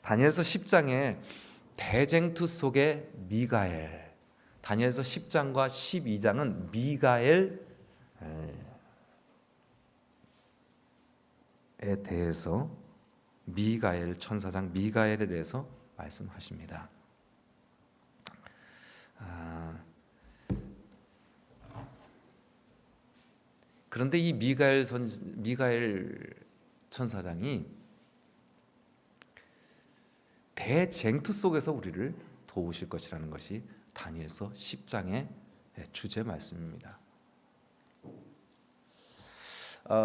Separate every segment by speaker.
Speaker 1: 다니엘서 10장에 대쟁투 속의 미가엘, 다니엘서 10장과 12장은 미가엘에 대해서, 미가엘 천사장 미가엘에 대해서 말씀하십니다. 그런데 이 미가엘 천사장이 대쟁투 속에서 우리를 도우실 것이라는 것이 다니엘서 10장의 주제 말씀입니다.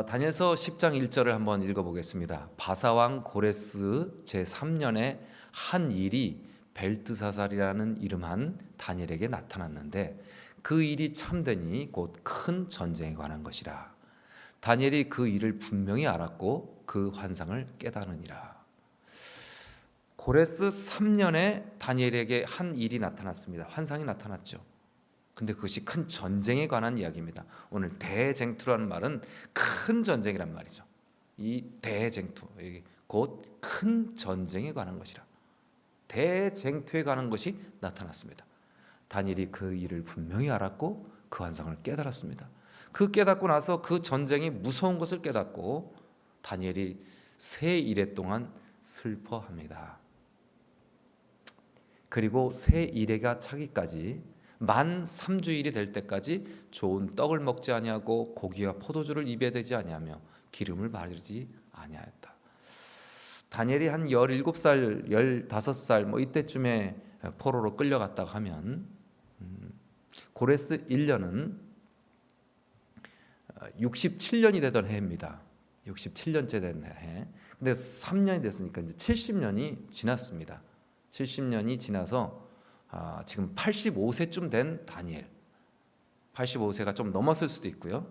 Speaker 1: 다니엘서 10장 1절을 한번 읽어보겠습니다. 바사왕 고레스 제3년에 한 일이 벨드사살이라는 이름한 다니엘에게 나타났는데 그 일이 참되니 곧 큰 전쟁에 관한 것이라. 다니엘이 그 일을 분명히 알았고 그 환상을 깨달으니라. 고레스 3년에 다니엘에게 한 일이 나타났습니다. 환상이 나타났죠. 근데 그것이 큰 전쟁에 관한 이야기입니다. 오늘 대쟁투라는 말은 큰 전쟁이란 말이죠. 이 대쟁투, 곧 큰 전쟁에 관한 것이라. 대쟁투에 관한 것이 나타났습니다. 다니엘이 그 일을 분명히 알았고 그 환상을 깨달았습니다. 그 깨닫고 나서 그 전쟁이 무서운 것을 깨닫고 다니엘이 새 이래 동안 슬퍼합니다. 그리고 새 이래가 차기까지 만 3주일이 될 때까지 좋은 떡을 먹지 아니하고 고기와 포도주를 입에 대지 아니하며 기름을 바르지 아니하였다. 다니엘이 한 17살, 15살 뭐 이때쯤에 포로로 끌려갔다고 하면 고레스 1년은 67년이 되던 해입니다. 67년째 된 해. 근데 3년이 됐으니까 이제 70년이 지났습니다. 70년이 지나서 지금 85세쯤 된 다니엘, 85세가 좀 넘었을 수도 있고요.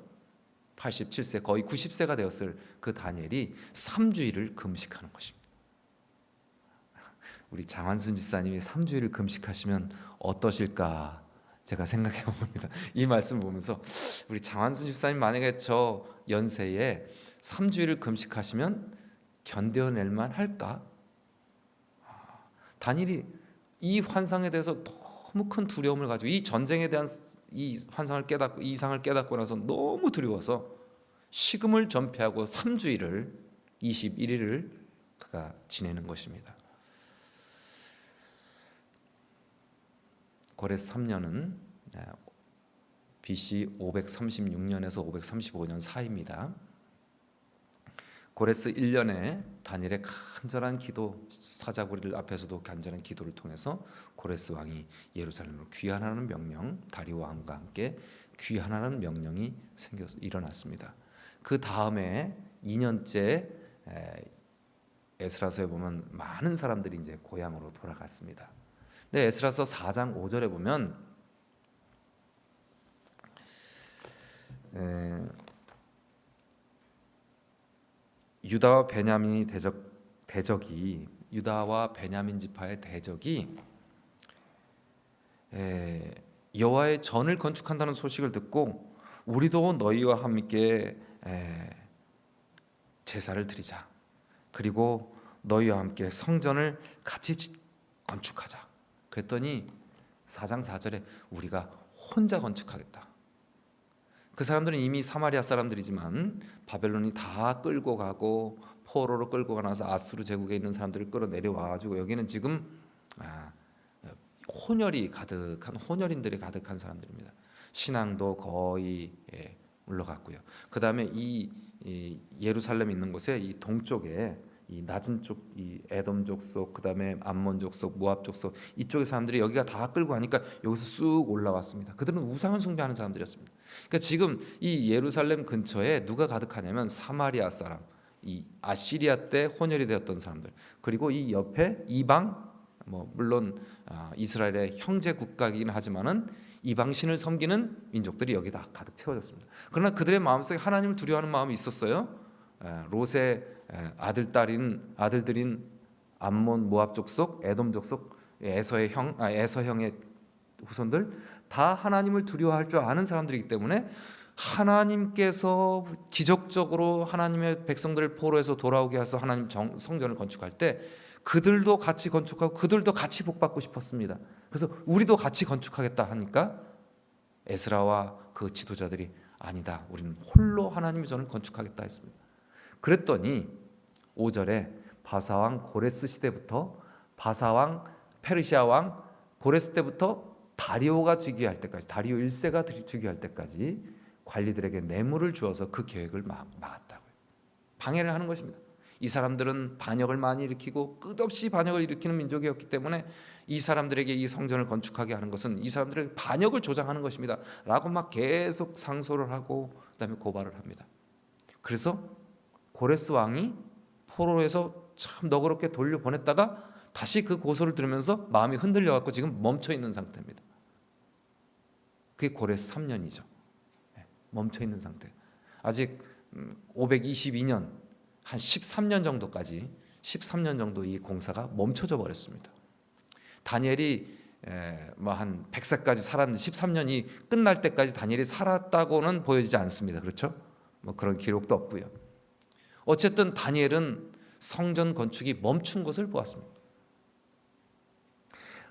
Speaker 1: 87세, 거의 90세가 되었을 그 다니엘이 3주일을 금식하는 것입니다. 우리 장완순 집사님이 3주일을 금식하시면 어떠실까 제가 생각해 봅니다. 이 말씀 보면서 우리 장완순 집사님 만약에 저 연세에 3주일을 금식하시면 견뎌낼만 할까? 다니엘이 이 환상에 대해서 너무 큰 두려움을 가지고 이 전쟁에 대한 이 환상을 깨닫고 이 이상을 깨닫고 나서 너무 두려워서 식음을 전폐하고 3주일을 21일을 그가 지내는 것입니다. 고레스 3년은 BC 536년에서 535년 사이입니다. 고레스 1년에 다니엘의 간절한 기도, 사자구리들 앞에서도 간절한 기도를 통해서 고레스 왕이 예루살렘으로 귀환하는 명령, 다리오 왕과 함께 귀환하는 명령이 일어났습니다. 그 다음에 2년째 에스라서에 보면 많은 사람들이 이제 고향으로 돌아갔습니다. 근데 에스라서 4장 5절에 보면 유다와 베냐민이 대적이 유다와 베냐민 지파의 대적이 여호와의 전을 건축한다는 소식을 듣고 우리도 너희와 함께 제사를 드리자. 그리고 너희와 함께 성전을 같이 건축하자. 그랬더니 4장 4절에 우리가 혼자 건축하겠다. 그 사람들은 이미 사마리아 사람들이지만 바벨론이 다 끌고 가고 포로로 끌고 가서 아수르 제국에 있는 사람들을 끌어내려와가지고 여기는 지금 혼혈이 가득한 혼혈인들이 가득한 사람들입니다. 신앙도 거의 물러갔고요. 그 다음에 이 예루살렘 있는 곳에 이 동쪽에 이 낮은 쪽, 이 에돔 족속, 그 다음에 암몬 족속, 모압 족속 이쪽의 사람들이 여기가 다 끌고 가니까 여기서 쑥 올라왔습니다. 그들은 우상을 숭배하는 사람들이었습니다. 그러니까 지금 이 예루살렘 근처에 누가 가득하냐면 사마리아 사람, 이 아시리아 때 혼혈이 되었던 사람들, 그리고 이 옆에 이방, 뭐 물론 이스라엘의 형제 국가이긴 하지만은 이방신을 섬기는 민족들이 여기 다 가득 채워졌습니다. 그러나 그들의 마음속에 하나님을 두려워하는 마음이 있었어요. 롯의 아들들인 암몬 모압 족속, 에돔 족속, 에서 형의 후손들 다 하나님을 두려워할 줄 아는 사람들이기 때문에 하나님께서 기적적으로 하나님의 백성들을 포로에서 돌아오게 해서 하나님 성전을 건축할 때 그들도 같이 건축하고 그들도 같이 복받고 싶었습니다. 그래서 우리도 같이 건축하겠다 하니까 에스라와 그 지도자들이 아니다, 우리는 홀로 하나님의 전을 건축하겠다 했습니다. 그랬더니 5절에 바사왕 고레스 시대부터, 바사왕 페르시아 왕 고레스 때부터 다리오가 즉위할 때까지, 다리오 1세가 즉위할 때까지 관리들에게 뇌물을 주어서 그 계획을 막았다고요. 방해를 하는 것입니다. 이 사람들은 반역을 많이 일으키고 끝없이 반역을 일으키는 민족이었기 때문에 이 사람들에게 이 성전을 건축하게 하는 것은 이 사람들에게 반역을 조장하는 것입니다 라고 막 계속 상소를 하고 그다음에 고발을 합니다. 그래서 고레스 왕이 포로에서 참 너그럽게 돌려보냈다가 다시 그 고소를 들으면서 마음이 흔들려 갖고 지금 멈춰 있는 상태입니다. 그게 고레스 3년이죠. 멈춰 있는 상태. 아직 522년 한 13년 정도까지 13년 정도 이 공사가 멈춰져 버렸습니다. 다니엘이 뭐 한 100세까지 살았는데 13년이 끝날 때까지 다니엘이 살았다고는 보여지지 않습니다. 그렇죠? 뭐 그런 기록도 없고요. 어쨌든 다니엘은 성전 건축이 멈춘 것을 보았습니다.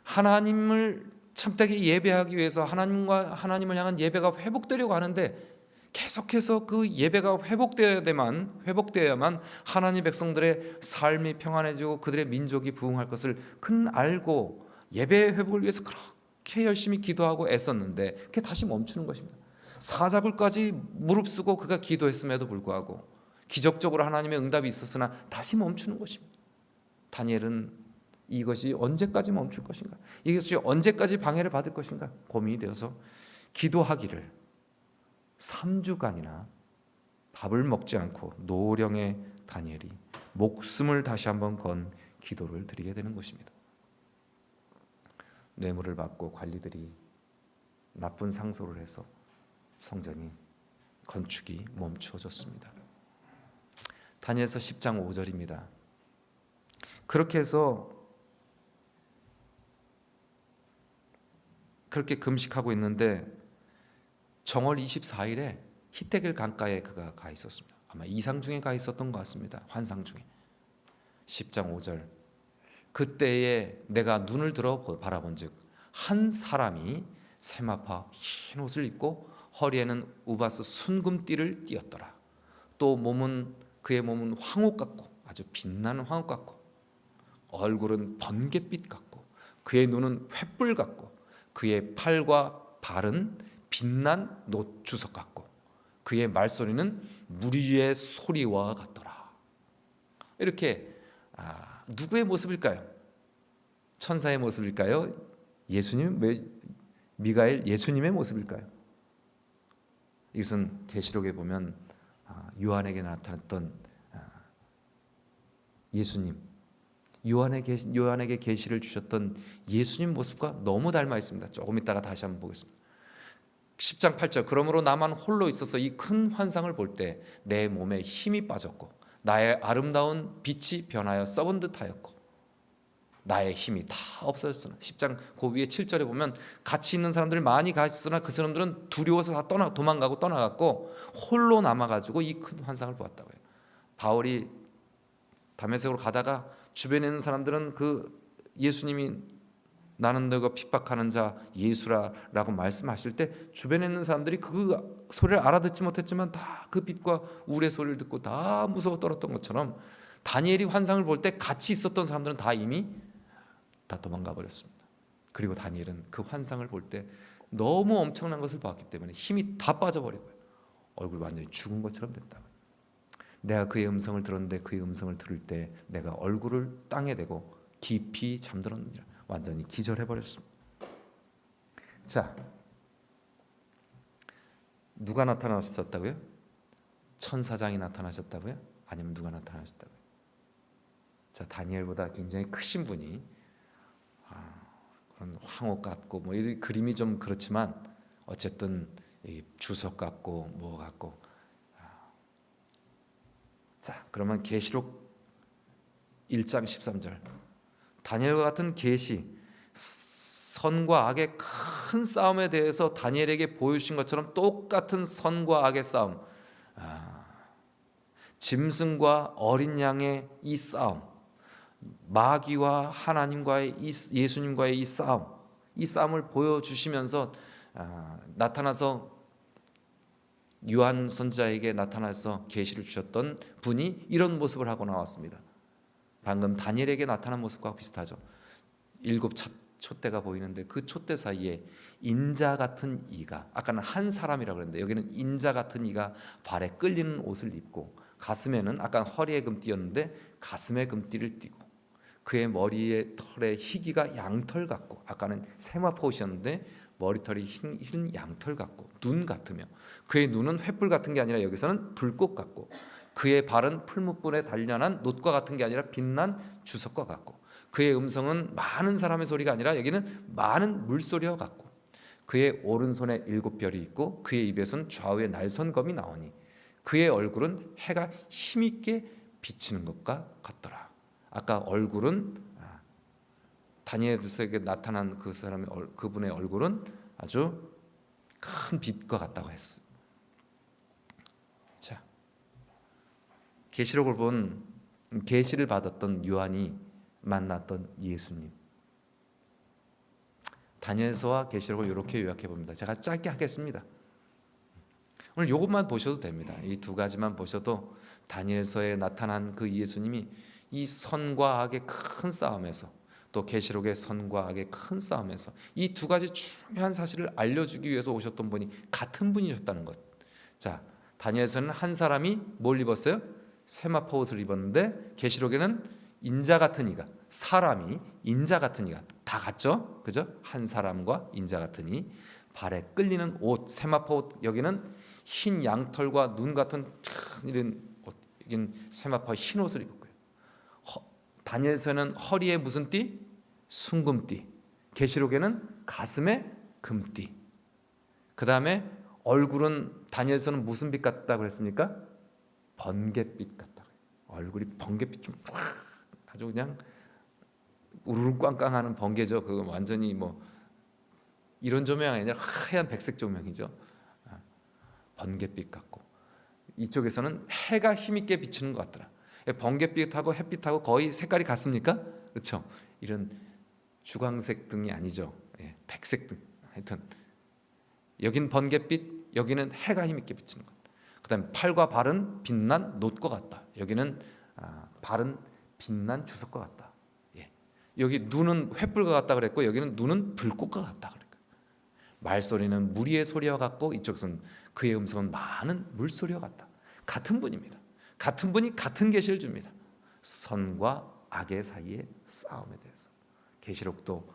Speaker 1: 하나님을 참되게 예배하기 위해서 하나님을 향한 예배가 회복되려고 하는데 계속해서 그 예배가 회복되어야만 하나님 백성들의 삶이 평안해지고 그들의 민족이 부흥할 것을 큰 알고 예배 회복을 위해서 그렇게 열심히 기도하고 애썼는데 그게 다시 멈추는 것입니다. 사자굴까지 무릅쓰고 그가 기도했음에도 불구하고 기적적으로 하나님의 응답이 있었으나 다시 멈추는 것입니다. 다니엘은 이것이 언제까지 멈출 것인가, 이것이 언제까지 방해를 받을 것인가 고민이 되어서 기도하기를 3주간이나 밥을 먹지 않고 노령의 다니엘이 목숨을 다시 한번 건 기도를 드리게 되는 것입니다. 뇌물을 받고 관리들이 나쁜 상소를 해서 성전이 건축이 멈추어졌습니다. 다니엘서 10장 5절입니다. 그렇게 해서 그렇게 금식하고 있는데 정월 24일에 히데겔 강가에 그가 가 있었습니다. 아마 이상 중에 가 있었던 것 같습니다. 환상 중에. 10장 5절. 그때에 내가 눈을 들어 바라본즉 한 사람이 세마파 흰 옷을 입고 허리에는 우바스 순금띠를 띠었더라. 또 그의 몸은 황옥 같고 아주 빛나는 황옥 같고 얼굴은 번갯빛 같고 그의 눈은 횃불 같고 그의 팔과 발은 빛난 놋주석 같고 그의 말소리는 무리의 소리와 같더라. 이렇게 누구의 모습일까요? 천사의 모습일까요? 미가엘 예수님의 모습일까요? 이것은 계시록에 보면 요한에게 나타났던 예수님, 요한에게 계시를 주셨던 예수님 모습과 너무 닮아 있습니다. 조금 있다가 다시 한번 보겠습니다. 10장 8절. 그러므로 나만 홀로 있어서 이 큰 환상을 볼 때 내 몸에 힘이 빠졌고 나의 아름다운 빛이 변하여 썩은 듯하였고 나의 힘이 다 없어졌으나 10장 그 위에 7절에 보면 같이 있는 사람들이 많이 갔으나 그 사람들은 두려워서 다 도망가고 떠나갔고 홀로 남아가지고 이 큰 환상을 보았다고요. 바울이 다메섹으로 가다가 주변에 있는 사람들은 그 예수님이 나는 너가 핍박하는 자 예수라라고 말씀하실 때 주변에 있는 사람들이 그 소리를 알아듣지 못했지만 다 그 빛과 우레 소리를 듣고 다 무서워 떨었던 것처럼 다니엘이 환상을 볼 때 같이 있었던 사람들은 다 이미 다 도망가 버렸습니다. 그리고 다니엘은 그 환상을 볼 때 너무 엄청난 것을 봤기 때문에 힘이 다 빠져버리고요. 얼굴이 완전히 죽은 것처럼 됐다고요. 내가 그의 음성을 들었는데 그의 음성을 들을 때 내가 얼굴을 땅에 대고 깊이 잠들었느니라. 완전히 기절해버렸습니다. 자, 누가 나타나셨다고요? 천사장이 나타나셨다고요? 아니면 누가 나타나셨다고요? 자, 다니엘보다 굉장히 크신 분이 그런 황옥 같고 뭐 이 그림이 좀 그렇지만 어쨌든 이 주석 같고 뭐 같고. 자, 그러면 계시록 1장 13절. 다니엘과 같은 계시 선과 악의 큰 싸움에 대해서 다니엘에게 보여주신 것처럼 똑같은 선과 악의 싸움, 짐승과 어린 양의 이 싸움, 마귀와 하나님과의 예수님과의 이 싸움을 보여주시면서 나타나서 요한 선지자에게 나타나서 계시를 주셨던 분이 이런 모습을 하고 나왔습니다. 방금 다니엘에게 나타난 모습과 비슷하죠. 7 촛대가 보이는데 그 촛대 사이에 인자 같은 이가, 아까는 한 사람이라고 그랬는데 여기는 인자 같은 이가 발에 끌리는 옷을 입고 가슴에는, 아까 허리에 금띠였는데 가슴에 금띠를 띠고 그의 머리에 털에 희기가 양털 같고, 아까는 세마포옷이었는데 머리털이 흰 양털 같고 눈 같으며, 그의 눈은 횃불 같은 게 아니라 여기서는 불꽃 같고, 그의 발은 풀무불에 단련한 놋과 같은 게 아니라 빛난 주석과 같고, 그의 음성은 많은 사람의 소리가 아니라 여기는 많은 물소리와 같고, 그의 오른손에 7별이 있고 그의 입에서는 좌우에 날선검이 나오니 그의 얼굴은 해가 힘있게 비치는 것과 같더라. 아까 얼굴은 다니엘에게 나타난 그분의 얼굴은 아주 큰 빛과 같다고 했어. 자, 계시록을 본 계시를 받았던 요한이 만났던 예수님. 다니엘서와 계시록을 이렇게 요약해 봅니다. 제가 짧게 하겠습니다. 오늘 이것만 보셔도 됩니다. 이 두 가지만 보셔도 다니엘서에 나타난 그 예수님이 이 선과 악의 큰 싸움에서, 또 계시록의 선과 악의 큰 싸움에서 이 두 가지 중요한 사실을 알려주기 위해서 오셨던 분이 같은 분이셨다는 것. 자, 다니엘서는 한 사람이 뭘 입었어요? 세마포 옷을 입었는데 계시록에는 인자 같은 이가, 사람이 인자 같은 이가 다 같죠? 그죠? 한 사람과 인자 같은 이, 발에 끌리는 옷, 세마포 옷, 여기는 흰 양털과 눈 같은 이런 옷, 여기는 세마포 흰 옷을 입었고요. 다니엘서는 허리에 무슨 띠? 순금띠. 계시록에는 가슴에 금띠. 그 다음에 얼굴은 다니엘서는 무슨 빛 같다고 그랬습니까? 번갯빛 같다고. 얼굴이 번갯빛 좀 아주 그냥 우르르 꽝꽝하는 번개죠. 그거 완전히 뭐 이런 조명이 아니라 하얀 백색 조명이죠. 번갯빛 같고, 이쪽에서는 해가 힘있게 비치는 것 같더라. 번갯빛하고 햇빛하고 거의 색깔이 같습니까? 그렇죠. 이런 주광색 등이 아니죠. 백색 등. 하여튼 여긴 번갯빛, 여기는 해가 힘있게 비치는 것. 그다음에 팔과 발은 빛난 놋과 같다. 여기는 발은 빛난 주석과 같다. 여기 눈은 횃불과 같다 그랬고, 여기는 눈은 불꽃과 같다 그랬고, 말소리는 무리의 소리와 같고, 이쪽은 그의 음성은 많은 물소리와 같다. 같은 분입니다. 같은 분이 같은 계시를 줍니다. 선과 악의 사이의 싸움에 대해서. 계시록도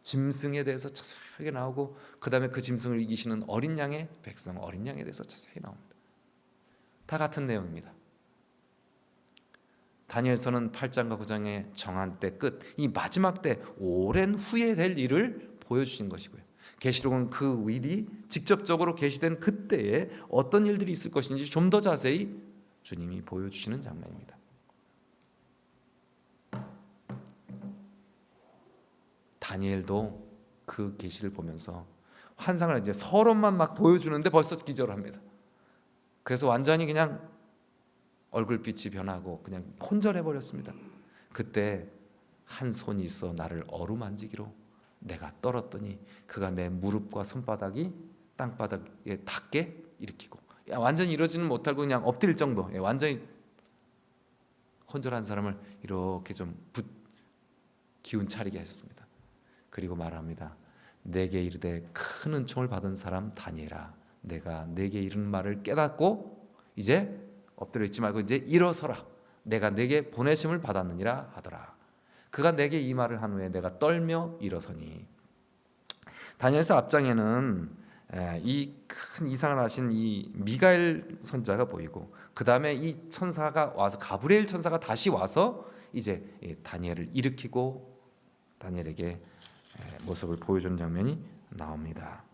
Speaker 1: 짐승에 대해서 자세하게 나오고, 그 다음에 그 짐승을 이기시는 어린 양의 백성, 어린 양에 대해서 자세히 나옵니다. 다 같은 내용입니다. 다니엘서는 8장과 9장의 정한 때 끝, 이 마지막 때 오랜 후에 될 일을 보여주신 것이고요. 계시록은 그 일이 직접적으로 계시된 그때에 어떤 일들이 있을 것인지 좀 더 자세히 주님이 보여주시는 장면입니다. 다니엘도 그 계시를 보면서 환상을 이제 서론만 막 보여주는데 벌써 기절합니다. 그래서 완전히 그냥 얼굴빛이 변하고 그냥 혼절해 버렸습니다. 그때 한 손이 있어 나를 어루만지기로 내가 떨었더니 그가 내 무릎과 손바닥이 땅바닥에 닿게 일으키고, 완전히 이러지는 못하고 그냥 엎드릴 정도, 완전히 혼절한 사람을 이렇게 좀 기운 차리게 하셨습니다. 그리고 말합니다. 내게 이르되 큰 은총을 받은 사람 다니엘아, 내가 내게 이른 말을 깨닫고 이제 엎드려 있지 말고 이제 일어서라. 내가 내게 보내심을 받았느니라 하더라. 그가 내게 이 말을 한 후에 내가 떨며 일어서니. 다니엘서 앞장에는 이 큰 이상을 하신 이 미가엘 선지자가 보이고, 그 다음에 이 천사가 와서, 가브리엘 천사가 다시 와서 이제 다니엘을 일으키고 다니엘에게 모습을 보여주는 장면이 나옵니다.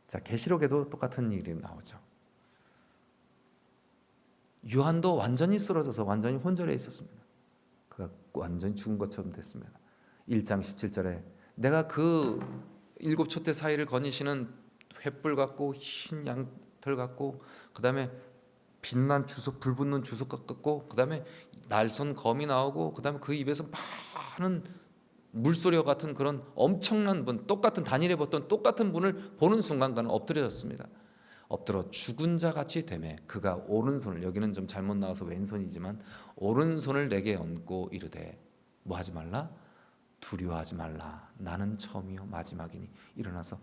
Speaker 1: 자, 계시록에도 똑같은 일이 나오죠. 요한도 완전히 쓰러져서 완전히 혼절해 있었습니다. 그가 완전히 죽은 것처럼 됐습니다. 1장 17절에 내가 그 7 촛대 사이를 거니시는 횃불 같고 흰 양털 같고 그 다음에 빛난 주석, 불 붙는 주석 같고 그 다음에 날선 검이 나오고 그 다음에 그 입에서 많은 물소리와 같은 그런 엄청난 분, 똑같은 다니엘이 봤던 똑같은 분을 보는 순간 그는 엎드려졌습니다. 엎드려 죽은 자 같이 되매 그가 오른손을, 여기는 좀 잘못 나와서 왼손이지만 오른손을 내게 얹고 이르되 뭐 하지 말라? 두려워하지 말라. 나는 처음이요 마지막이니. 일어나서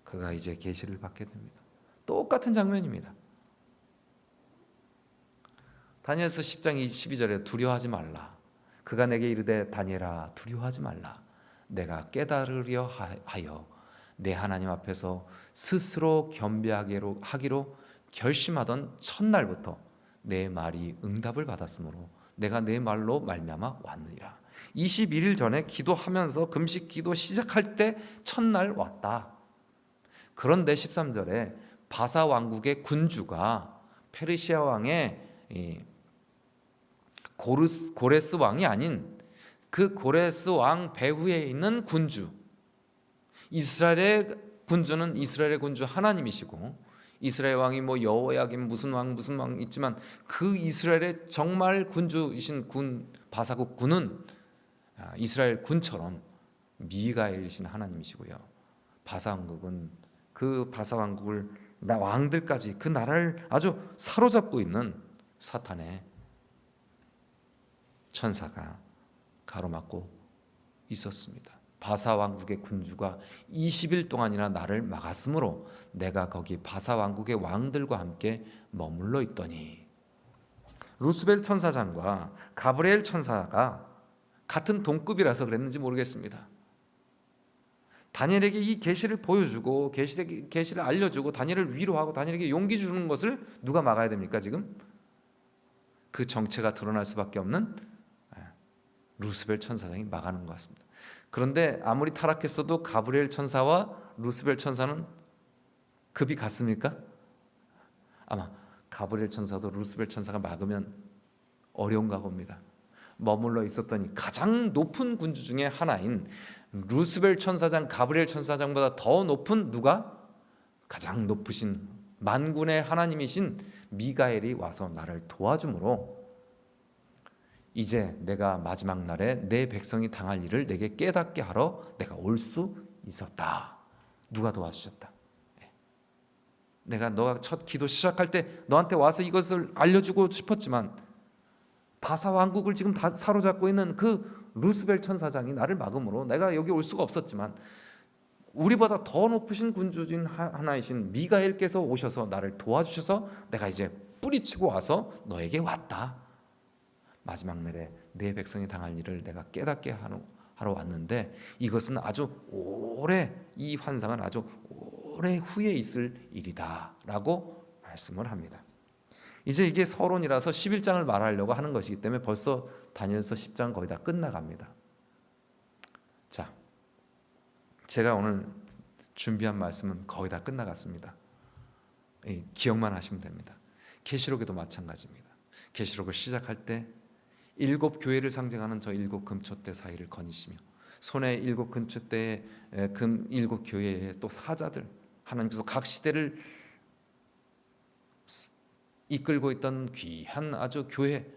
Speaker 1: 그가 이제 계시를 받게 됩니다. 똑같은 장면입니다. 다니엘서 10장 22절에 두려워하지 말라. 그가 내게 이르되 다니엘아 두려워하지 말라. 내가 깨달으려 하여 내 하나님 앞에서 스스로 겸비하기로 결심하던 첫날부터 내 말이 응답을 받았으므로 내가 내 말로 말미암아 왔느니라. 21일 전에 기도하면서 금식 기도 시작할 때 첫날 왔다. 그런데 13절에 바사 왕국의 군주가 페르시아 왕의 고레스 왕이 아닌 그 고레스 왕 배후에 있는 군주, 이스라엘의 군주는 이스라엘의 군주 하나님이시고 이스라엘 왕이 뭐 여호야김 무슨 왕 있지만 그 이스라엘의 정말 군주이신 군 바사국 군은 이스라엘 군처럼 미가엘이신 하나님이시고요. 바사 왕국은 그 바사 왕국을 왕들까지 그 나라를 아주 사로잡고 있는 사탄의 천사가 가로막고 있었습니다. 바사 왕국의 군주가 20일 동안이나 나를 막았으므로 내가 거기 바사 왕국의 왕들과 함께 머물러 있더니, 루스벨 천사장과 가브리엘 천사가 같은 동급이라서 그랬는지 모르겠습니다. 다니엘에게 이 계시를 보여주고 계시를 알려주고 다니엘을 위로하고 다니엘에게 용기 주는 것을 누가 막아야 됩니까? 지금 그 정체가 드러날 수밖에 없는 루스벨 천사장이 막아놓은 것 같습니다. 그런데 아무리 타락했어도 가브리엘 천사와 루스벨 천사는 급이 같습니까? 아마 가브리엘 천사도 루스벨 천사가 막으면 어려운가 봅니다. 머물러 있었더니 가장 높은 군주 중에 하나인 루스벨 천사장, 가브리엘 천사장보다 더 높은 누가? 가장 높으신 만군의 하나님이신 미가엘이 와서 나를 도와주므로 이제 내가 마지막 날에 내 백성이 당할 일을 내게 깨닫게 하러 내가 올 수 있었다. 누가 도와주셨다. 내가 너가 첫 기도 시작할 때 너한테 와서 이것을 알려주고 싶었지만 바사 왕국을 지금 다 사로잡고 있는 그 루스벨 천사장이 나를 막음으로 내가 여기 올 수가 없었지만 우리보다 더 높으신 군주진 하나이신 미가엘께서 오셔서 나를 도와주셔서 내가 이제 뿌리치고 와서 너에게 왔다. 마지막 날에 내 백성이 당할 일을 내가 깨닫게 하러 왔는데 이것은 아주 오래, 이 환상은 아주 오래 후에 있을 일이다 라고 말씀을 합니다. 이제 이게 서론이라서 11장을 말하려고 하는 것이기 때문에 벌써 다니엘서 10장 거의 다 끝나갑니다. 자, 제가 오늘 준비한 말씀은 거의 다 끝나갔습니다. 기억만 하시면 됩니다. 계시록에도 마찬가지입니다. 계시록을 시작할 때 7 교회를 상징하는 저 7 금촛대 사이를 거니시며 손에 7 금촛대의 금 7 교회의 또 사자들, 하나님께서 각 시대를 이끌고 있던 귀한 아주 교회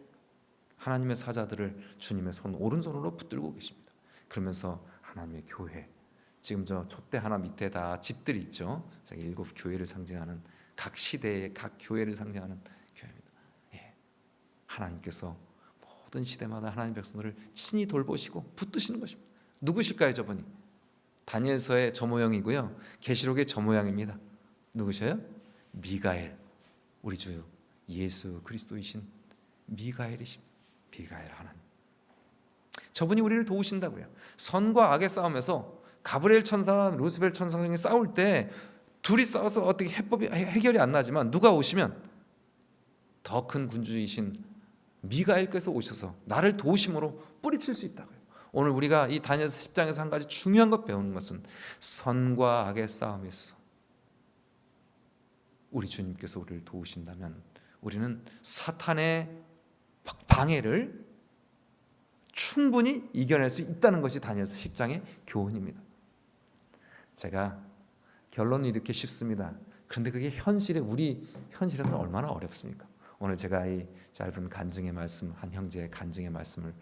Speaker 1: 하나님의 사자들을 주님의 손 오른손으로 붙들고 계십니다. 그러면서 하나님의 교회, 지금 저 촛대 하나 밑에 다 집들이 있죠. 7 교회를 상징하는 각 시대의 각 교회를 상징하는 교회입니다. 하나님께서 모든 시대마다 하나님 백성들을 친히 돌보시고 붙드시는 것입니다. 누구실까요, 저분이? 다니엘서의 저 모양이고요. 계시록의 저 모양입니다. 누구셔요? 미가엘, 우리 주 예수 그리스도이신 미가엘이십니다. 미가엘 하나님. 저분이 우리를 도우신다고요. 선과 악의 싸움에서 가브리엘 천사와 루스벨 천사가 싸울 때 둘이 싸워서 어떻게 해결이 안 나지만 누가 오시면 더 큰 군주이신 미가엘께서 오셔서 나를 도우심으로 뿌리칠 수 있다고요. 오늘 우리가 이 다니엘서 10장에서 한 가지 중요한 것 배우는 것은 선과 악의 싸움에서 우리 주님께서 우리를 도우신다면 우리는 사탄의 방해를 충분히 이겨낼 수 있다는 것이 다니엘서 10장의 교훈입니다. 제가 결론이 이렇게 쉽습니다. 그런데 그게 우리 현실에서 얼마나 어렵습니까? 오늘 제가 이 짧은 간증의 말씀, 한 형제의 간증의 말씀을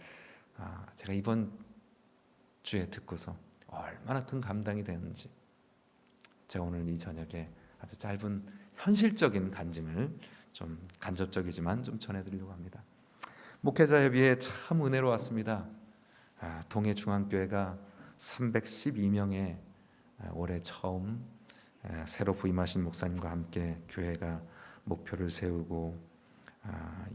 Speaker 1: 제가 이번 주에 듣고서 얼마나 큰 감당이 되는지, 제가 오늘 이 저녁에 아주 짧은 현실적인 간증을 좀 간접적이지만 좀 전해드리려고 합니다. 목회자협의회 참 은혜로웠습니다. 동해중앙교회가 312명의 올해 처음 새로 부임하신 목사님과 함께 교회가 목표를 세우고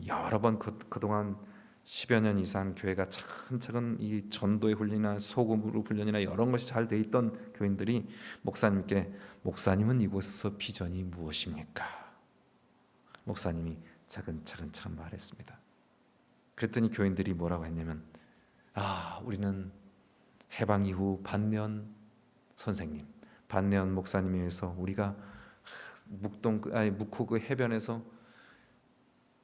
Speaker 1: 여러 번 그동안 10여 년 이상 교회가 차근차근 이 전도의 훈련이나 소금으로 훈련이나 여러 것이 잘 돼 있던 교인들이 목사님께, 목사님은 이곳에서 비전이 무엇입니까? 목사님이 차근차근 말했습니다. 그랬더니 교인들이 뭐라고 했냐면, 우리는 해방 이후 반면 선생님, 반면 목사님에 의해서 우리가 묵호 그 해변에서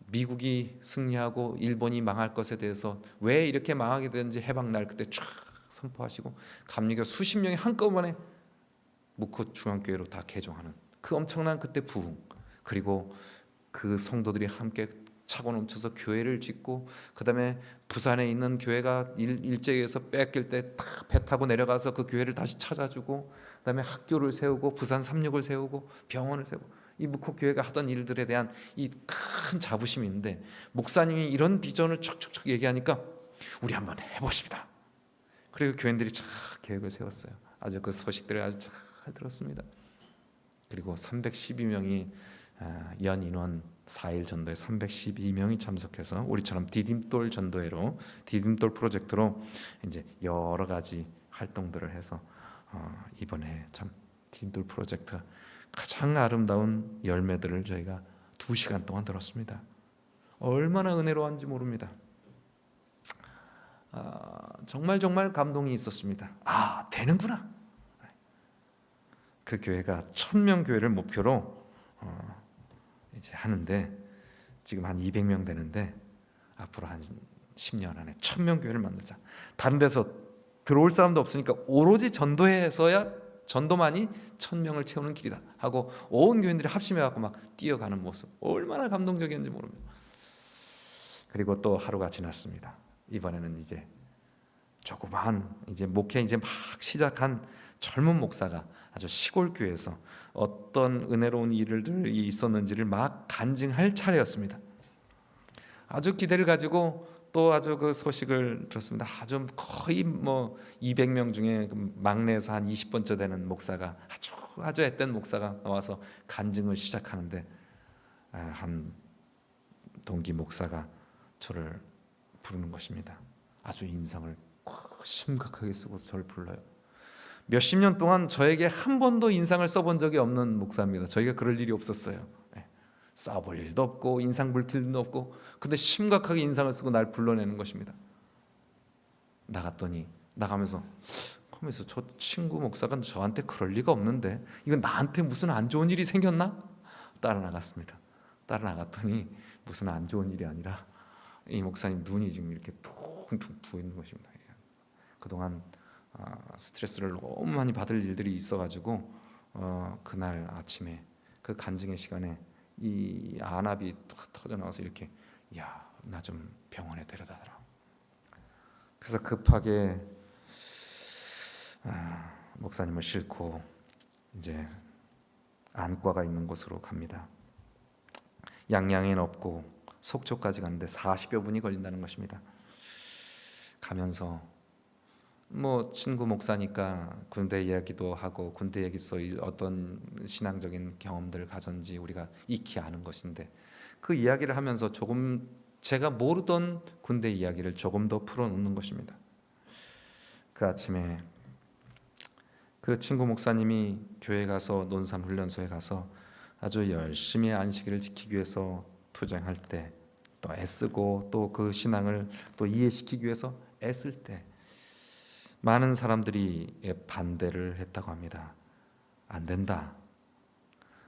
Speaker 1: 미국이 승리하고 일본이 망할 것에 대해서 왜 이렇게 망하게 되는지 해방날 그때 쫙 선포하시고 감리교 수십 명이 한꺼번에 묵호 중앙교회로 다 개종하는 그 엄청난 그때 부흥, 그리고 그 성도들이 함께 차고 넘쳐서 교회를 짓고, 그 다음에 부산에 있는 교회가 일제에서 뺏길 때 배 타고 내려가서 그 교회를 다시 찾아주고, 그 다음에 학교를 세우고 부산 삼육을 세우고 병원을 세우고, 이 묵호 교회가 하던 일들에 대한 이 큰 자부심이 있는데, 목사님이 이런 비전을 척척척 얘기하니까 우리 한번 해보십니다. 그리고 교인들이 쫙 계획을 세웠어요. 아주 그 소식들을 아주 잘 들었습니다. 그리고 312명이 연 인원 4일 전도에 312명이 참석해서 우리처럼 디딤돌 전도회로, 디딤돌 프로젝트로 이제 여러 가지 활동들을 해서 이번에 참 디딤돌 프로젝트 가장 아름다운 열매들을 저희가 2시간 동안 들었습니다. 얼마나 은혜로운지 모릅니다. 정말 감동이 있었습니다. 되는구나. 그 교회가 1000명 교회를 목표로 이제 하는데, 지금 한 200명 되는데 앞으로 한 10년 안에 1000명 교회를 만들자. 다른 데서 들어올 사람도 없으니까 오로지 전도해서야 전도만이 1000명을 채우는 길이다 하고 온 교인들이 합심해갖고 막 뛰어가는 모습, 얼마나 감동적이었는지 모릅니다. 그리고 또 하루가 지났습니다. 이번에는 이제 조그만 이제 목회 이제 막 시작한 젊은 목사가 아주 시골 교회에서 어떤 은혜로운 일들이 있었는지를 막 간증할 차례였습니다. 아주 기대를 가지고 또 아주 그 소식을 들었습니다. 아주 거의 200명 중에 막내에서 한 20번째 되는 목사가 아주 앳된 목사가 나와서 간증을 시작하는데, 한 동기 목사가 저를 부르는 것입니다. 아주 인상을 심각하게 쓰고서 저를 불러요. 몇십 년 동안 저에게 한 번도 인상을 써본 적이 없는 목사입니다. 저희가 그럴 일이 없었어요. 써볼 일도 없고 인상 불킬 일도 없고, 근데 심각하게 인상을 쓰고 날 불러내는 것입니다. 나가면서 저 친구 목사가 저한테 그럴 리가 없는데 이건 나한테 무슨 안 좋은 일이 생겼나? 따라 나갔습니다. 따라 나갔더니 무슨 안 좋은 일이 아니라 이 목사님 눈이 지금 이렇게 퉁퉁 부어 있는 것입니다. 그동안 스트레스를 너무 많이 받을 일들이 있어가지고 그날 아침에 그 간증의 시간에 이 안압이 터져 나와서 이렇게, 나 좀 병원에 데려다라. 그래서 급하게 목사님을 싣고 이제 안과가 있는 곳으로 갑니다. 양양엔 없고 속초까지 가는데 40여 분이 걸린다는 것입니다. 가면서 친구 목사니까 군대 이야기도 하고 군대 얘기서 어떤 신앙적인 경험들을 가졌는지 우리가 익히 아는 것인데, 그 이야기를 하면서 조금 제가 모르던 군대 이야기를 조금 더 풀어놓는 것입니다. 그 아침에 그 친구 목사님이 교회 가서 논산 훈련소에 가서 아주 열심히 안식일을 지키기 위해서 투쟁할 때, 또 애쓰고 또 그 신앙을 또 이해시키기 위해서 애쓸 때 많은 사람들이 반대를 했다고 합니다. 안 된다.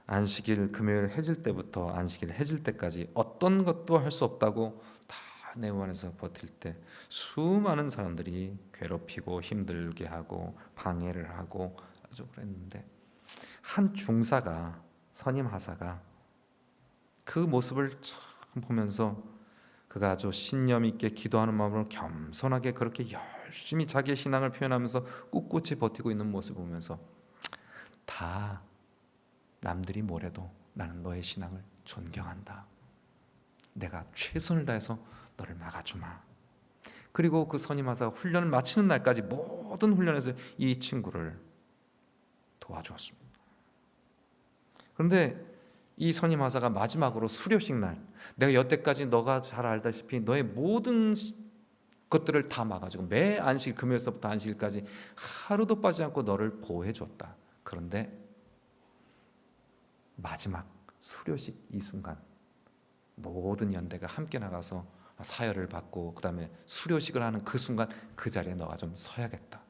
Speaker 1: 안식일 금요일 해질 때부터 안식일 해질 때까지 어떤 것도 할 수 없다고 다 네모반에서 버틸 때 수많은 사람들이 괴롭히고 힘들게 하고 방해를 하고 아주 그랬는데, 한 중사가, 선임 하사가 그 모습을 참 보면서 그가 아주 신념 있게 기도하는 마음으로 겸손하게 그렇게 열심히 자기의 신앙을 표현하면서 꿋꿋이 버티고 있는 모습을 보면서, 다 남들이 뭐래도 나는 너의 신앙을 존경한다. 내가 최선을 다해서 너를 막아주마. 그리고 그 선임하사가 훈련을 마치는 날까지 모든 훈련에서 이 친구를 도와주었습니다. 그런데 이 선임하사가 마지막으로 수료식 날, 내가 여태까지 너가 잘 알다시피 너의 모든 것들을 다 막아주고 매 안식, 금요일서부터 안식일까지 하루도 빠지지 않고 너를 보호해 줬다. 그런데 마지막 수료식 이 순간 모든 연대가 함께 나가서 사열을 받고 그 다음에 수료식을 하는 그 순간, 그 자리에 너가 좀 서야겠다.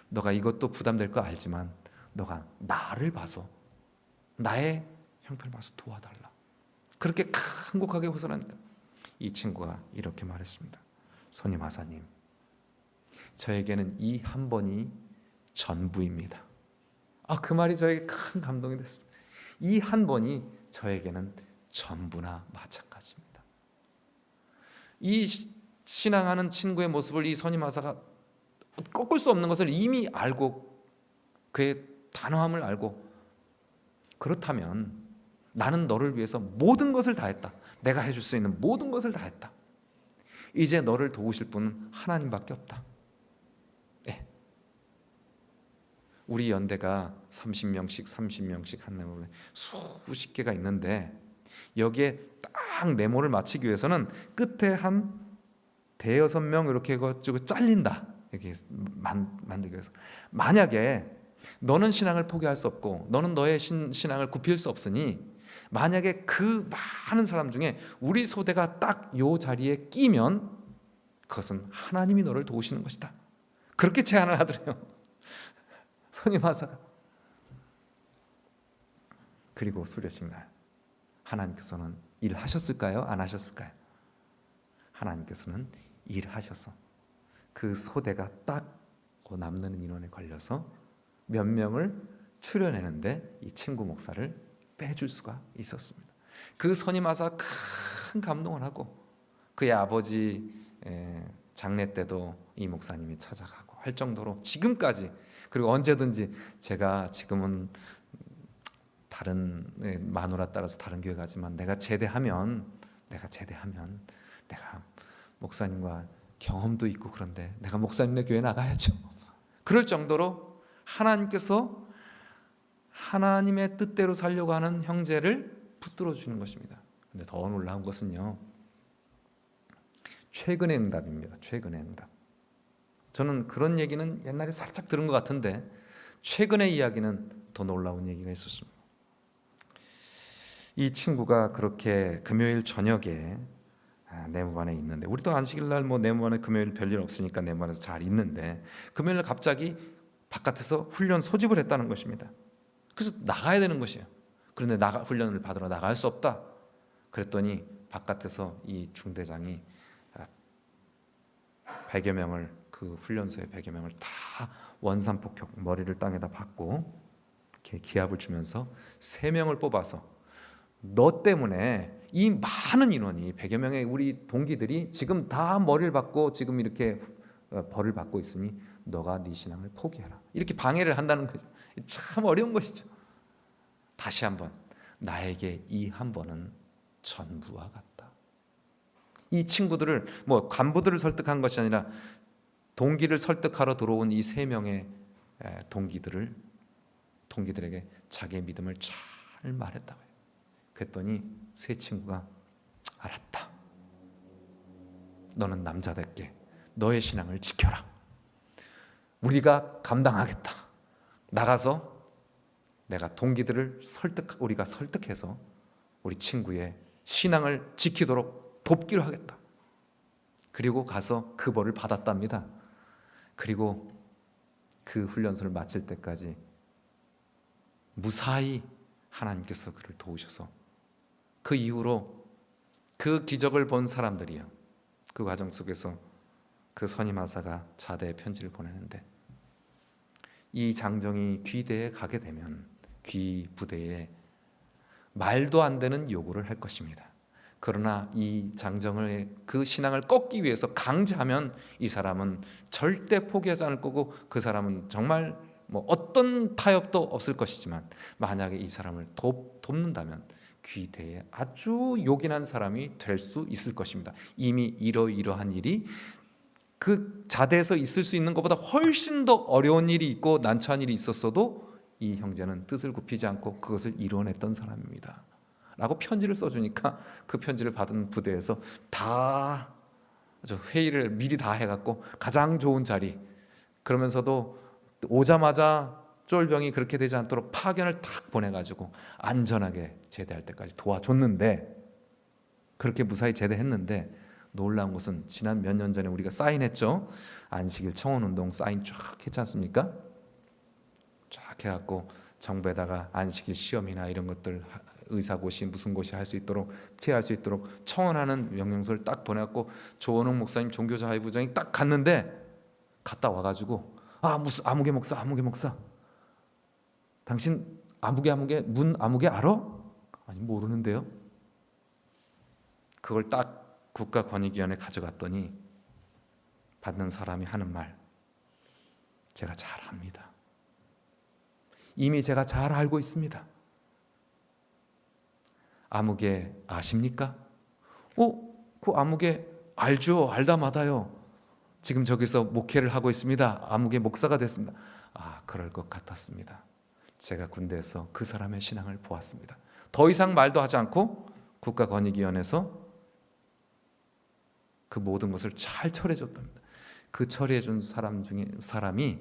Speaker 1: 너가 이것도 부담될 거 알지만 너가 나를 봐서, 나의 형편을 봐서 도와달라. 그렇게 간곡하게 호소하니까 이 친구가 이렇게 말했습니다. 선임 하사님, 저에게는 이 한 번이 전부입니다. 그 말이 저에게 큰 감동이 됐습니다. 이 한 번이 저에게는 전부나 마찬가지입니다. 이 신앙하는 친구의 모습을 이 선임 하사가 꺾을 수 없는 것을 이미 알고, 그의 단호함을 알고, 그렇다면 나는 너를 위해서 모든 것을 다했다. 내가 해줄 수 있는 모든 것을 다했다. 이제 너를 도우실 분은 하나님밖에 없다. 우리 연대가 30명씩 한 네모에 수십 개가 있는데, 여기에 딱 네모를 맞추기 위해서는 끝에 한 대여섯 명 이렇게 해가지고 잘린다. 이렇게 만들기 위해서. 만약에 너는 신앙을 포기할 수 없고 너는 너의 신앙을 굽힐 수 없으니, 만약에 그 많은 사람 중에 우리 소대가 딱 요 자리에 끼면 그것은 하나님이 너를 도우시는 것이다. 그렇게 제안을 하더래요, 선임 하사가. 그리고 수료식 날 하나님께서는 일하셨을까요? 안 하셨을까요? 하나님께서는 일하셔서 그 소대가 딱 남는 인원에 걸려서 몇 명을 추려내는데 이 친구 목사를 빼줄 수가 있었습니다. 그 선임 하사가 큰 감동을 하고, 그의 아버지 장례 때도 이 목사님이 찾아가고 할 정도로 지금까지, 그리고 언제든지 제가 지금은 다른 마누라 따라서 다른 교회 가지만 내가 제대하면 내가 목사님과 경험도 있고 그런데 내가 목사님네 교회 나가야죠. 그럴 정도로 하나님께서 하나님의 뜻대로 살려고 하는 형제를 붙들어 주는 것입니다. 근데 더 놀라운 것은요, 최근의 응답입니다. 최근의 응답. 저는 그런 얘기는 옛날에 살짝 들은 것 같은데 최근의 이야기는 더 놀라운 얘기가 있었습니다. 이 친구가 그렇게 금요일 저녁에 네모반에 있는데, 우리도 안식일날 네모반에 금요일 별일 없으니까 네모반에서 잘 있는데, 금요일 갑자기 바깥에서 훈련 소집을 했다는 것입니다. 그래서 나가야 되는 것이에요. 그런데 훈련을 받으러 나갈 수 없다. 그랬더니 바깥에서 이 중대장이 100여 명을, 그 훈련소에 100여 명을 다 원산폭격, 머리를 땅에다 박고 이렇게 기합을 주면서 3명을 뽑아서, 너 때문에 이 많은 인원이 100여 명의 우리 동기들이 지금 다 머리를 박고 지금 이렇게 벌을 받고 있으니 너가 네 신앙을 포기해라. 이렇게 방해를 한다는 거죠. 참 어려운 것이죠. 다시 한번, 나에게 이 한 번은 전부와 같다. 이 친구들을 간부들을 설득한 것이 아니라 동기를 설득하러 들어온 이 3명의 동기들에게 자기의 믿음을 잘 말했다고 해요. 그랬더니 세 친구가, 알았다. 너는 남자답게 너의 신앙을 지켜라. 우리가 감당하겠다. 나가서 내가 동기들을 우리가 설득해서 우리 친구의 신앙을 지키도록 돕기로 하겠다. 그리고 가서 그 벌을 받았답니다. 그리고 그 훈련소를 마칠 때까지 무사히 하나님께서 그를 도우셔서, 그 이후로 그 기적을 본 사람들이요, 그 과정 속에서 그 선임하사가 자대에 편지를 보내는데, 이 장정이 귀대에 가게 되면 귀 부대에 말도 안 되는 요구를 할 것입니다. 그러나 이 장정을 그 신앙을 꺾기 위해서 강제하면 이 사람은 절대 포기하지 않을 거고, 그 사람은 정말 뭐 어떤 타협도 없을 것이지만 만약에 이 사람을 돕는다면 귀대에 아주 요긴한 사람이 될 수 있을 것입니다. 이미 이러이러한 일이 그 자대에서 있을 수 있는 것보다 훨씬 더 어려운 일이 있고 난처한 일이 있었어도 이 형제는 뜻을 굽히지 않고 그것을 이뤄냈던 사람입니다 라고 편지를 써주니까, 그 편지를 받은 부대에서 다 회의를 미리 다 해갖고 가장 좋은 자리, 그러면서도 오자마자 쫄병이 그렇게 되지 않도록 파견을 탁 보내가지고 안전하게 제대할 때까지 도와줬는데, 그렇게 무사히 제대했는데 놀라운 것은 지난 몇 년 전에 우리가 사인했죠. 안식일 청원운동 사인 쫙 했지 않습니까? 쫙 해갖고 정부에다가 안식일 시험이나 이런 것들 의사고시 무슨 고시 할 수 있도록 취할 수 있도록 청원하는 명령서를 딱 보내갖고 조원웅 목사님 종교자유부장이 딱 갔는데, 갔다 와가지고 무슨 아무개 목사 당신 아무개 문 아무개 알아? 아니 모르는데요. 그걸 딱 국가권익위원회에 가져갔더니 받는 사람이 하는 말, 제가 잘 압니다. 이미 제가 잘 알고 있습니다. 아무개 아십니까? 그 아무개 알죠. 알다마다요. 지금 저기서 목회를 하고 있습니다. 아무개 목사가 됐습니다. 그럴 것 같았습니다. 제가 군대에서 그 사람의 신앙을 보았습니다. 더 이상 말도 하지 않고 국가권익위원회에서 그 모든 것을 잘 처리해 줬답니다. 그 처리해 준 사람 중에 사람이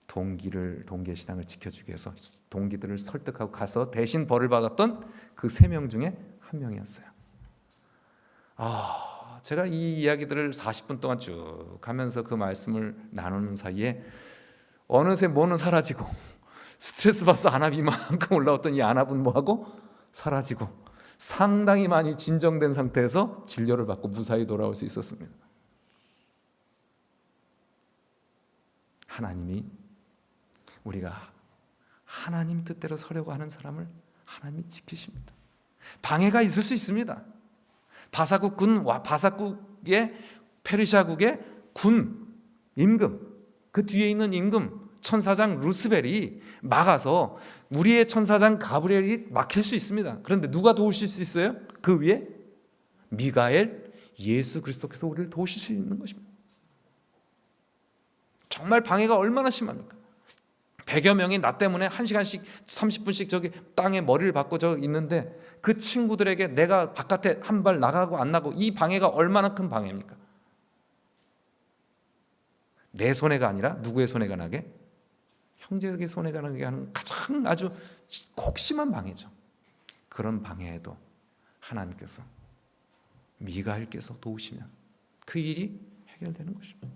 Speaker 1: 동기의 신앙을 지켜주기 위해서 동기들을 설득하고 가서 대신 벌을 받았던 그 3명 중에 한 명이었어요. 제가 이 이야기들을 40분 동안 쭉 하면서 그 말씀을 나누는 사이에 어느새 뭐는 사라지고, 스트레스 받아서 안압이 이만큼 올라왔던 이 안압은 뭐하고 사라지고, 상당히 많이 진정된 상태에서 진료를 받고 무사히 돌아올 수 있었습니다. 하나님이 우리가 하나님 뜻대로 서려고 하는 사람을 하나님이 지키십니다. 방해가 있을 수 있습니다. 바사국의 페르시아국의 군 임금, 그 뒤에 있는 임금 천사장 루스벨이 막아서 우리의 천사장 가브리엘이 막힐 수 있습니다. 그런데 누가 도우실 수 있어요? 그 위에 미가엘, 예수 그리스도께서 우리를 도우실 수 있는 것입니다. 정말 방해가 얼마나 심합니까? 100여 명이 나 때문에 1시간씩 30분씩 저기 땅에 머리를 박고 저 있는데, 그 친구들에게 내가 바깥에 한 발 나가고 안 나고, 이 방해가 얼마나 큰 방해입니까? 내 손해가 아니라 누구의 손해가 나게? 형제에게 손해가 나게 하는 가장 아주 곡심한 방해죠. 그런 방해에도 하나님께서, 미가엘께서 도우시면 그 일이 해결되는 것입니다.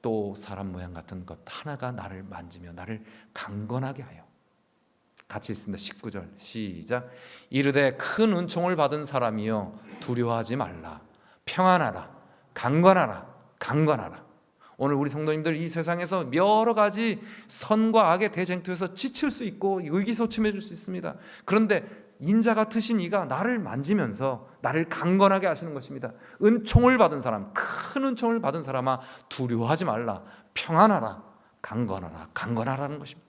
Speaker 1: 또 사람 모양 같은 것 하나가 나를 만지며 나를 강건하게 하여, 같이 있습니다. 19절 시작. 이르되 큰 은총을 받은 사람이여 두려워하지 말라. 평안하라. 강건하라. 오늘 우리 성도님들 이 세상에서 여러 가지 선과 악의 대쟁투에서 지칠 수 있고 의기소침해질 수 있습니다. 그런데 인자 같으신 이가 나를 만지면서 나를 강건하게 하시는 것입니다. 은총을 받은 사람, 큰 은총을 받은 사람아 두려워하지 말라. 평안하라. 강건하라는 것입니다.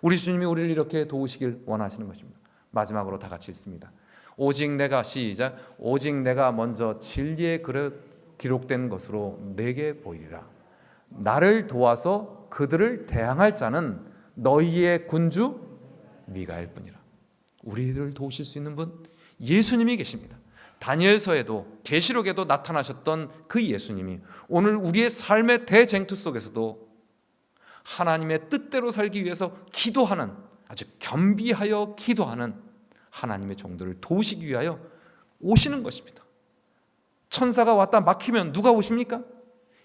Speaker 1: 우리 주님이 우리를 이렇게 도우시길 원하시는 것입니다. 마지막으로 다 같이 읽습니다. 오직 내가 시작. 오직 내가 먼저 진리에 기록된 것으로 내게 보이리라. 나를 도와서 그들을 대항할 자는 너희의 군주 미가엘뿐이라. 우리를 도우실 수 있는 분 예수님이 계십니다. 다니엘서에도 계시록에도 나타나셨던 그 예수님이 오늘 우리의 삶의 대쟁투 속에서도 하나님의 뜻대로 살기 위해서 기도하는, 아주 겸비하여 기도하는 하나님의 종들을 도우시기 위하여 오시는 것입니다. 천사가 왔다 막히면 누가 오십니까?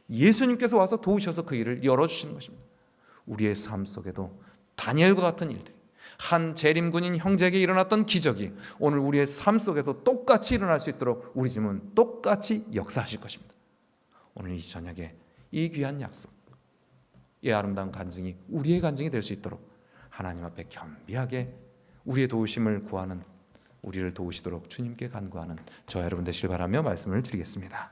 Speaker 1: 예수님께서 와서 도우셔서 그 일을 열어주시는 것입니다. 우리의 삶 속에도 다니엘과 같은 일들이, 한 재림군인 형제에게 일어났던 기적이 오늘 우리의 삶 속에서 똑같이 일어날 수 있도록 우리 주님은 똑같이 역사하실 것입니다. 오늘 이 저녁에 이 귀한 약속, 이 아름다운 간증이 우리의 간증이 될 수 있도록 하나님 앞에 겸비하게 우리의 도우심을 구하는, 우리를 도우시도록 주님께 간구하는 저와 여러분 되시길 바라며 말씀을 드리겠습니다.